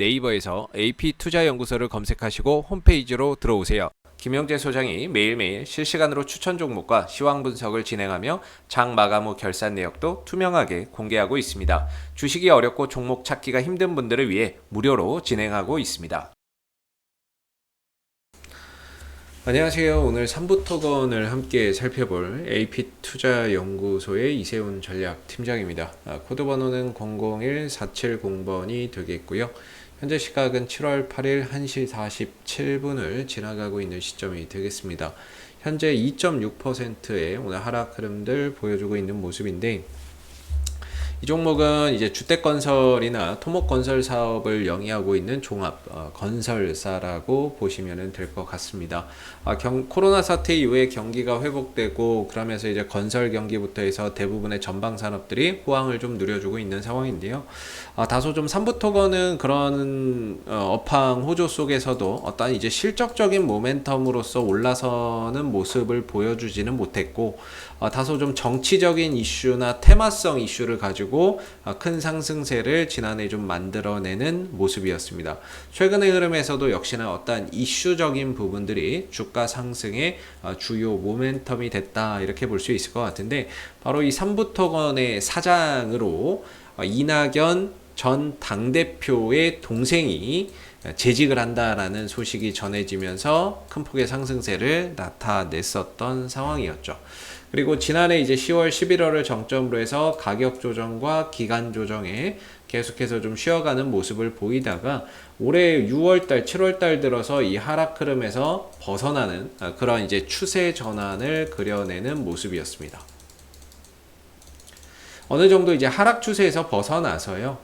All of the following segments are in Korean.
네이버에서 AP투자연구소를 검색하시고 홈페이지로 들어오세요. 김영재 소장이 매일매일 실시간으로 추천 종목과 시황 분석을 진행하며 장 마감 후 결산 내역도 투명하게 공개하고 있습니다. 주식이 어렵고 종목 찾기가 힘든 분들을 위해 무료로 진행하고 있습니다. 안녕하세요. 오늘 3부 토건을 함께 살펴볼 AP투자연구소의 이세훈 전략팀장입니다. 코드 번호는 001470번이 되겠고요. 현재 시각은 7월 8일 1시 47분을 지나가고 있는 시점이 되겠습니다. 현재 2.6%의 오늘 하락 흐름들 보여주고 있는 모습인데, 이 종목은 이제 주택건설이나 토목건설 사업을 영위하고 있는 종합 건설사라고 보시면 될 것 같습니다. 코로나 사태 이후에 경기가 회복되고 그러면서 이제 건설 경기부터 해서 대부분의 전방 산업들이 호황을 좀 누려주고 있는 상황인데요. 다소 좀 삼부토건은 그런 업황 호조 속에서도 어떤 이제 실적적인 모멘텀으로서 올라서는 모습을 보여주지는 못했고, 다소 좀 정치적인 이슈나 테마성 이슈를 가지고 큰 상승세를 지난해 좀 만들어내는 모습이었습니다. 최근의 흐름에서도 역시나 어떤 이슈적인 부분들이 주가 상승의 주요 모멘텀이 됐다, 이렇게 볼 수 있을 것 같은데, 바로 이 삼부토건의 사장으로 이낙연 전 당대표의 동생이 재직을 한다라는 소식이 전해지면서 큰 폭의 상승세를 나타냈었던 상황이었죠. 그리고 지난해 이제 10월, 11월을 정점으로 해서 가격 조정과 기간 조정에 계속해서 좀 쉬어가는 모습을 보이다가 올해 6월달, 7월달 들어서 이 하락 흐름에서 벗어나는 그런 이제 추세 전환을 그려내는 모습이었습니다. 어느 정도 이제 하락 추세에서 벗어나서요,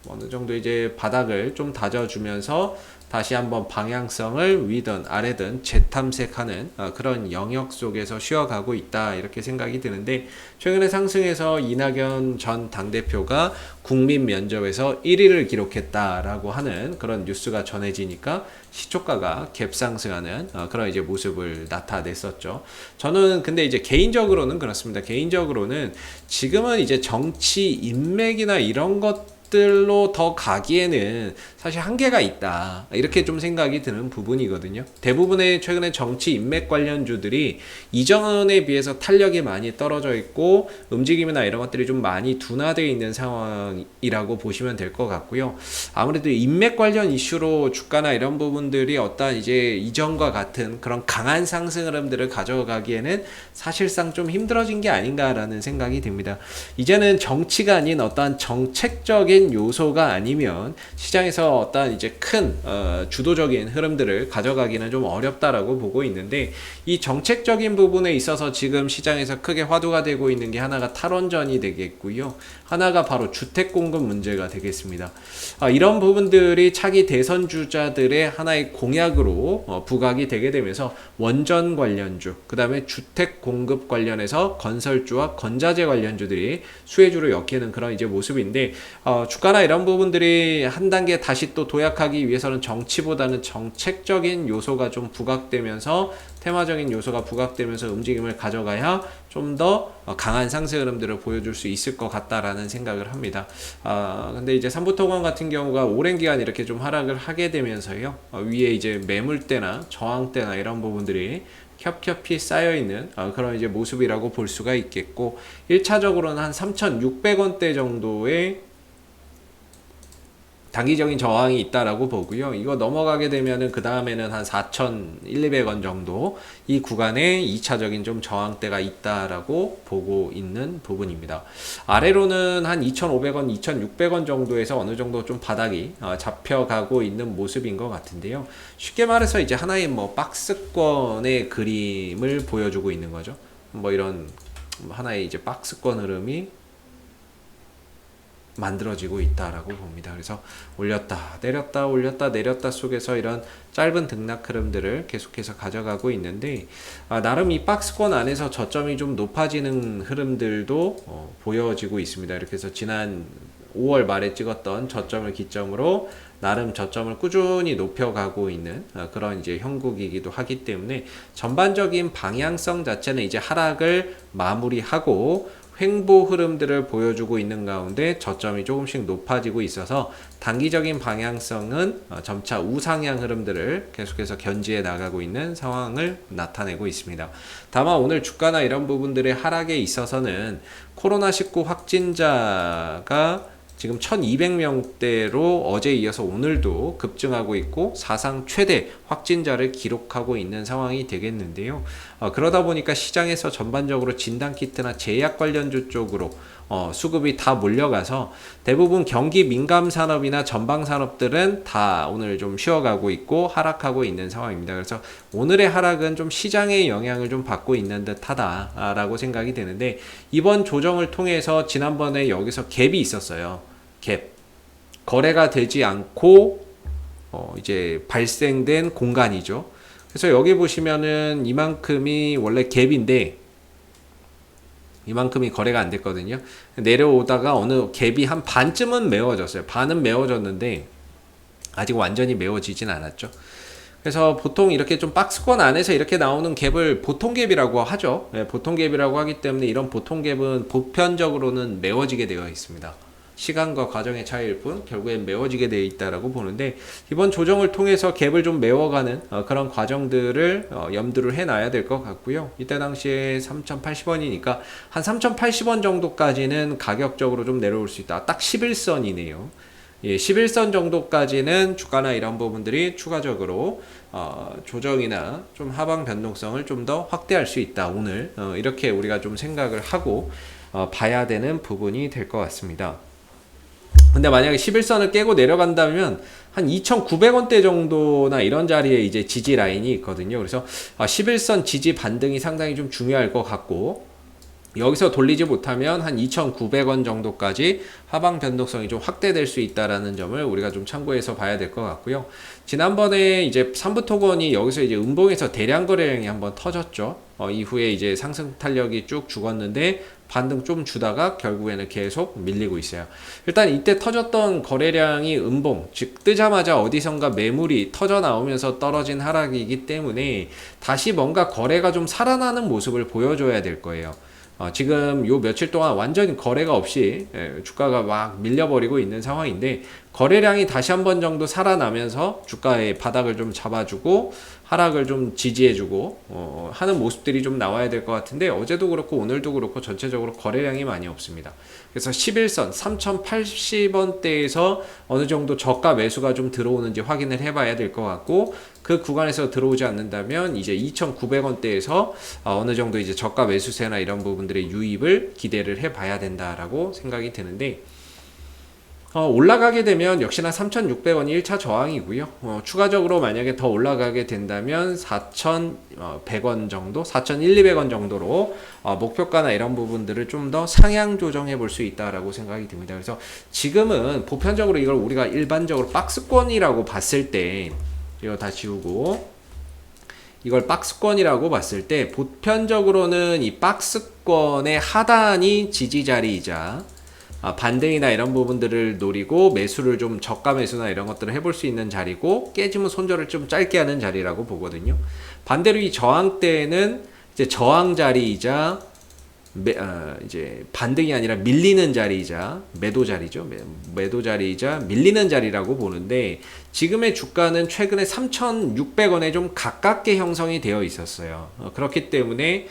어느 정도 이제 바닥을 좀 다져주면서 다시 한번 방향성을 위든 아래든 재탐색하는 그런 영역 속에서 쉬어가고 있다, 이렇게 생각이 드는데, 최근에 상승해서 이낙연 전 당대표가 국민 면접에서 1위를 기록했다라고 하는 그런 뉴스가 전해지니까 시초가가 갭상승하는 그런 이제 모습을 나타냈었죠. 저는 근데 이제 개인적으로는 그렇습니다. 개인적으로는 지금은 이제 정치 인맥이나 이런 것들로 더 가기에는 사실 한계가 있다, 이렇게 좀 생각이 드는 부분이거든요. 대부분의 최근에 정치 인맥 관련주들이 이전에 비해서 탄력이 많이 떨어져 있고 움직임이나 이런 것들이 좀 많이 둔화되어 있는 상황이라고 보시면 될 것 같고요. 아무래도 인맥 관련 이슈로 주가나 이런 부분들이 어떤 이제 이전과 같은 그런 강한 상승 흐름들을 가져가기에는 사실상 좀 힘들어진 게 아닌가라는 생각이 듭니다. 이제는 정치가 아닌 어떤 정책적인 요소가 아니면 시장에서 어떤 이제 큰 주도적인 흐름들을 가져가기는 좀 어렵다라고 보고 있는데, 이 정책적인 부분에 있어서 지금 시장에서 크게 화두가 되고 있는 게 하나가 탈원전이 되겠고요. 하나가 바로 주택 공급 문제가 되겠습니다. 이런 부분들이 차기 대선 주자들의 하나의 공약으로 부각이 되게 되면서 원전 관련주, 그 다음에 주택 공급 관련해서 건설주와 건자재 관련주들이 수혜주로 엮이는 그런 이제 모습인데, 주가나 이런 부분들이 한 단계 다시 또 도약하기 위해서는 정치보다는 정책적인 요소가 좀 부각되면서, 테마적인 요소가 부각되면서 움직임을 가져가야 좀 더 강한 상승 흐름들을 보여줄 수 있을 것 같다라는 생각을 합니다. 근데 이제 삼부토건 같은 경우가 오랜 기간 이렇게 좀 하락을 하게 되면서요, 위에 이제 매물대나 저항대나 이런 부분들이 겹겹이 쌓여있는 그런 이제 모습이라고 볼 수가 있겠고, 1차적으로는 한 3,600원대 정도의 단기적인 저항이 있다라고 보고요. 이거 넘어가게 되면은 그 다음에는 한 4,100-200원 정도 이 구간에 2차적인 좀 저항대가 있다라고 보고 있는 부분입니다. 아래로는 한 2,500원, 2,600원 정도에서 어느 정도 좀 바닥이 잡혀가고 있는 모습인 것 같은데요. 쉽게 말해서 이제 하나의 뭐 박스권의 그림을 보여주고 있는 거죠. 뭐 이런 하나의 이제 박스권 흐름이 만들어지고 있다라고 봅니다. 그래서 올렸다 내렸다 올렸다 내렸다 속에서 이런 짧은 등락 흐름들을 계속해서 가져가고 있는데, 나름 이 박스권 안에서 저점이 좀 높아지는 흐름들도 보여지고 있습니다. 이렇게 해서 지난 5월 말에 찍었던 저점을 기점으로 나름 저점을 꾸준히 높여가고 있는 그런 이제 형국이기도 하기 때문에 전반적인 방향성 자체는 이제 하락을 마무리하고 횡보 흐름들을 보여주고 있는 가운데 저점이 조금씩 높아지고 있어서 단기적인 방향성은 점차 우상향 흐름들을 계속해서 견지해 나가고 있는 상황을 나타내고 있습니다. 다만 오늘 주가나 이런 부분들의 하락에 있어서는 코로나19 확진자가 지금 1200명대로 어제 이어서 오늘도 급증하고 있고 사상 최대 확진자를 기록하고 있는 상황이 되겠는데요. 그러다 보니까 시장에서 전반적으로 진단키트나 제약 관련주 쪽으로 수급이 다 몰려가서 대부분 경기 민감 산업이나 전방 산업들은 다 오늘 좀 쉬어가고 있고 하락하고 있는 상황입니다. 그래서 오늘의 하락은 좀 시장의 영향을 좀 받고 있는 듯하다라고 생각이 되는데, 이번 조정을 통해서 지난번에 여기서 갭이 있었어요. 갭. 거래가 되지 않고 이제 발생된 공간이죠. 그래서 여기 보시면은 이만큼이 원래 갭인데 이만큼이 거래가 안 됐거든요. 내려오다가 어느 갭이 한 반쯤은 메워졌어요. 반은 메워졌는데 아직 완전히 메워지진 않았죠. 그래서 보통 이렇게 좀 박스권 안에서 이렇게 나오는 갭을 보통 갭이라고 하죠. 네, 보통 갭이라고 하기 때문에 이런 보통 갭은 보편적으로는 메워지게 되어 있습니다. 시간과 과정의 차이일 뿐 결국엔 메워지게 되어 있다라고 보는데, 이번 조정을 통해서 갭을 좀 메워가는 그런 과정들을 염두를 해놔야 될 것 같고요. 이때 당시에 3,080원이니까 한 3,080원 정도까지는 가격적으로 좀 내려올 수 있다. 딱 11선이네요. 예, 11선 정도까지는 주가나 이런 부분들이 추가적으로 조정이나 좀 하방 변동성을 좀 더 확대할 수 있다. 오늘 이렇게 우리가 좀 생각을 하고 봐야 되는 부분이 될 것 같습니다. 근데 만약에 11선을 깨고 내려간다면 한 2,900원대 정도나 이런 자리에 이제 지지 라인이 있거든요. 그래서 11선 지지 반등이 상당히 좀 중요할 것 같고, 여기서 돌리지 못하면 한 2,900원 정도까지 하방 변동성이 좀 확대될 수 있다라는 점을 우리가 좀 참고해서 봐야 될 것 같고요. 지난번에 이제 삼부토건이 여기서 이제 음봉에서 대량 거래량이 한번 터졌죠. 이후에 이제 상승 탄력이 쭉 죽었는데 반등 좀 주다가 결국에는 계속 밀리고 있어요. 일단 이때 터졌던 거래량이 음봉, 즉 뜨자마자 어디선가 매물이 터져 나오면서 떨어진 하락이기 때문에 다시 뭔가 거래가 좀 살아나는 모습을 보여줘야 될 거예요. 지금 요 며칠 동안 완전히 거래가 없이 주가가 막 밀려버리고 있는 상황인데, 거래량이 다시 한 번 정도 살아나면서 주가의 바닥을 좀 잡아주고 하락을 좀 지지해주고 하는 모습들이 좀 나와야 될 것 같은데, 어제도 그렇고 오늘도 그렇고 전체적으로 거래량이 많이 없습니다. 그래서 11선 3,080원대에서 어느 정도 저가 매수가 좀 들어오는지 확인을 해봐야 될 것 같고, 그 구간에서 들어오지 않는다면 이제 2,900원대에서 어느 정도 이제 저가 매수세나 이런 부분들의 유입을 기대를 해봐야 된다라고 생각이 드는데, 올라가게 되면 역시나 3,600원이 1차 저항이고요. 추가적으로 만약에 더 올라가게 된다면 4,100원 정도, 4,200원 정도로 목표가나 이런 부분들을 좀 더 상향 조정해 볼 수 있다라고 생각이 듭니다. 그래서 지금은 보편적으로 이걸 우리가 일반적으로 박스권이라고 봤을 때, 이거 다 지우고 이걸 박스권이라고 봤을 때 보편적으로는 이 박스권의 하단이 지지 자리이자 반등이나 이런 부분들을 노리고 매수를 좀 저가 매수나 이런 것들을 해볼 수 있는 자리고, 깨지면 손절을 좀 짧게 하는 자리라고 보거든요. 반대로 이 저항 때는 이제 저항 자리이자 이제 반등이 아니라 밀리는 자리이자 매도 자리죠. 매도 자리이자 밀리는 자리라고 보는데, 지금의 주가는 최근에 3,600원에 좀 가깝게 형성이 되어 있었어요. 그렇기 때문에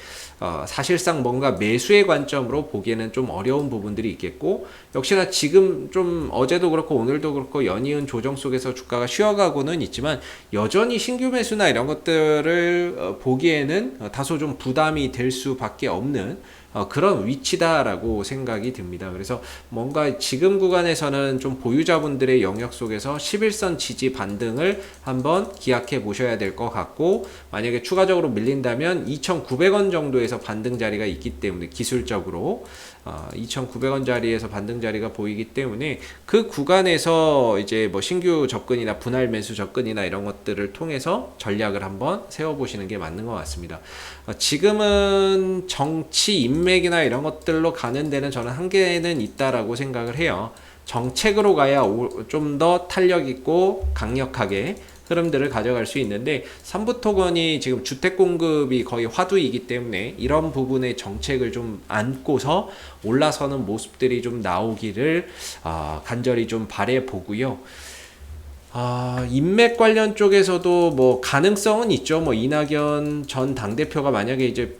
사실상 뭔가 매수의 관점으로 보기에는 좀 어려운 부분들이 있겠고, 역시나 지금 좀 어제도 그렇고 오늘도 그렇고 연이은 조정 속에서 주가가 쉬어가고는 있지만 여전히 신규 매수나 이런 것들을 보기에는 다소 좀 부담이 될 수밖에 없는 그런 위치다라고 생각이 듭니다. 그래서 뭔가 지금 구간에서는 좀 보유자분들의 영역 속에서 11선 지지 반등을 한번 기약해 보셔야 될 것 같고, 만약에 추가적으로 밀린다면 2,900원 정도에서 반등 자리가 있기 때문에 기술적으로 2,900원 자리에서 반등 자리가 보이기 때문에 그 구간에서 이제 뭐 신규 접근이나 분할 매수 접근이나 이런 것들을 통해서 전략을 한번 세워보시는 게 맞는 것 같습니다. 지금은 정치 인맥이나 이런 것들로 가는 데는 저는 한계는 있다라고 생각을 해요. 정책으로 가야 좀 더 탄력 있고 강력하게 흐름들을 가져갈 수 있는데 삼부토건이 지금 주택 공급이 거의 화두이기 때문에 이런 부분의 정책을 좀 안고서 올라서는 모습들이 좀 나오기를 간절히 좀 바래 보고요. 인맥 관련 쪽에서도 뭐 가능성은 있죠. 뭐 이낙연 전 당대표가 만약에 이제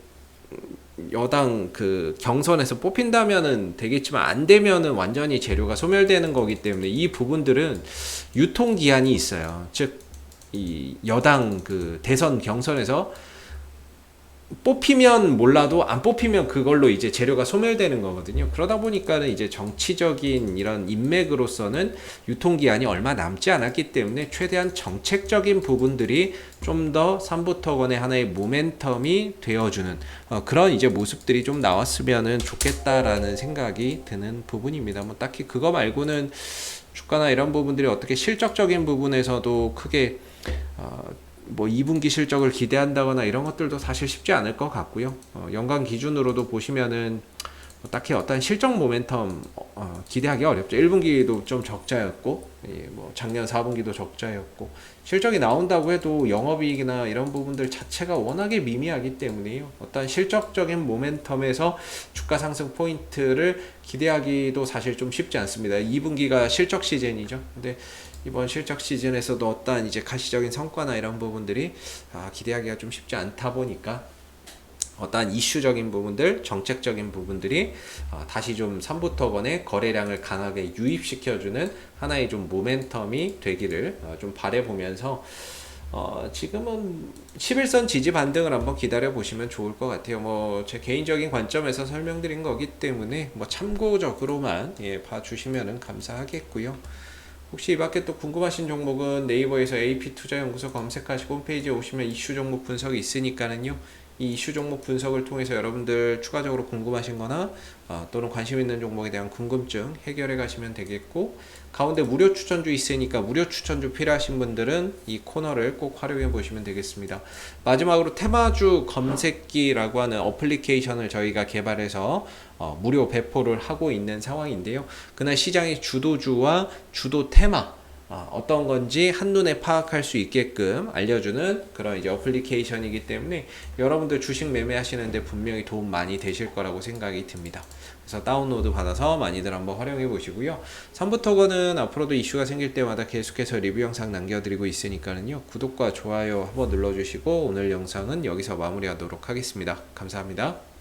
여당 그 경선에서 뽑힌다면은 되겠지만 안 되면은 완전히 재료가 소멸되는 거기 때문에 이 부분들은 유통 기한이 있어요. 즉 이 여당 그 대선 경선에서 뽑히면 몰라도 안 뽑히면 그걸로 이제 재료가 소멸되는 거거든요. 그러다 보니까는 이제 정치적인 이런 인맥으로서는 유통기한이 얼마 남지 않았기 때문에 최대한 정책적인 부분들이 좀 더 삼부토건의 하나의 모멘텀이 되어주는 그런 이제 모습들이 좀 나왔으면은 좋겠다라는 생각이 드는 부분입니다. 뭐 딱히 그거 말고는 주가나 이런 부분들이 어떻게 실적적인 부분에서도 크게 뭐 2분기 실적을 기대한다거나 이런 것들도 사실 쉽지 않을 것 같고요. 연간 기준으로도 보시면은 뭐 딱히 어떤 실적 모멘텀 기대하기 어렵죠. 1분기도 좀 적자였고, 뭐 작년 4분기도 적자였고, 실적이 나온다고 해도 영업이익이나 이런 부분들 자체가 워낙에 미미하기 때문에요. 어떤 실적적인 모멘텀에서 주가 상승 포인트를 기대하기도 사실 좀 쉽지 않습니다. 2분기가 실적 시즌이죠. 근데 이번 실적 시즌에서도 어떠한 이제 가시적인 성과나 이런 부분들이 기대하기가 좀 쉽지 않다 보니까 어떠한 이슈적인 부분들, 정책적인 부분들이 다시 좀 삼부토건의 거래량을 강하게 유입시켜주는 하나의 좀 모멘텀이 되기를 좀 바라보면서 지금은 11선 지지 반등을 한번 기다려 보시면 좋을 것 같아요. 뭐 제 개인적인 관점에서 설명드린 거기 때문에 뭐 참고적으로만 봐주시면 감사하겠고요. 혹시 이 밖에 또 궁금하신 종목은 네이버에서 AP투자연구소 검색하시고 홈페이지에 오시면 이슈 종목 분석이 있으니까는요. 이 이슈 종목 분석을 통해서 여러분들 추가적으로 궁금하신 거나 또는 관심 있는 종목에 대한 궁금증 해결해 가시면 되겠고, 가운데 무료 추천주 있으니까 무료 추천주 필요하신 분들은 이 코너를 꼭 활용해 보시면 되겠습니다. 마지막으로 테마주 검색기라고 하는 어플리케이션을 저희가 개발해서 무료 배포를 하고 있는 상황인데요. 그날 시장의 주도주와 주도 테마 어떤 건지 한눈에 파악할 수 있게끔 알려주는 그런 이제 어플리케이션이기 때문에 여러분들 주식 매매하시는데 분명히 도움 많이 되실 거라고 생각이 듭니다. 그래서 다운로드 받아서 많이들 한번 활용해 보시고요. 삼부토건은 앞으로도 이슈가 생길 때마다 계속해서 리뷰 영상 남겨드리고 있으니까는요. 구독과 좋아요 한번 눌러주시고 오늘 영상은 여기서 마무리하도록 하겠습니다. 감사합니다.